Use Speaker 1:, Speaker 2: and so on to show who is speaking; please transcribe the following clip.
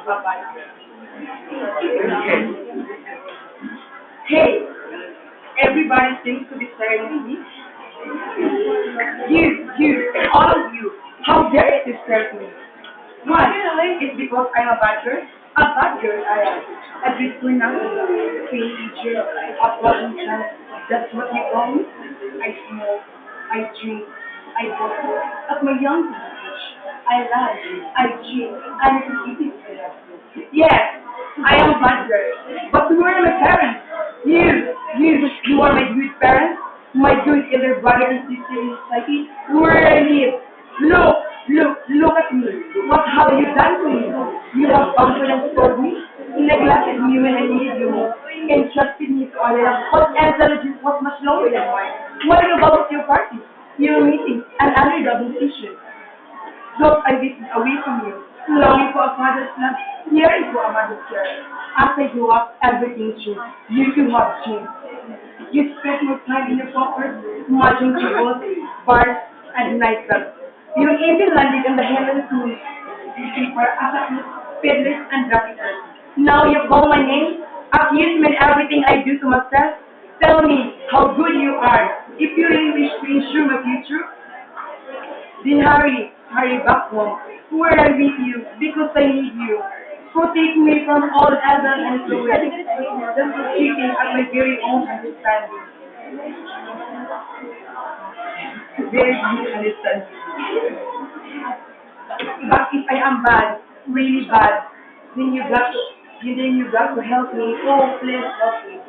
Speaker 1: a bad girl. Hey, everybody seems to be staring at me. All of you, how dare you stare at me? One, it's because I'm a bad girl. A bad girl I am. A beautiful nothing. Teenager, a problem child. That's what you call me? I smoke, I drink, I work. At my young age, I lie, I cheat, I'm repeating. Yes, I am a bad girl. But who are my parents? You are my good parents, my good elder brother and sister in society. Where I live. Look at me. What have you done to me? You have confidence for me, neglected me when I needed you most, entrusted me to other but intelligence was much lower than mine. What about your party, your meeting, and other double issues? Look, I drifted away from you, longing for a father's love, yearning for a mother's care. As I grew up, everything changed. You too have changed. You spent more time in your pocket, marching tables, bars, and nightclubs. You even landed in the heavens moon, looking for assassin's, peddlers, and traffickers. Now you call my name, accuse me in everything I do to myself. Tell me how good you are. If you really wish to ensure my future, then hurry back home, where I with you, because I need you. Protect me from all evil and cruelty, just for keeping at my very own understanding. Very good understanding. But if I am bad, really bad, then you got to help me. Oh, please help me.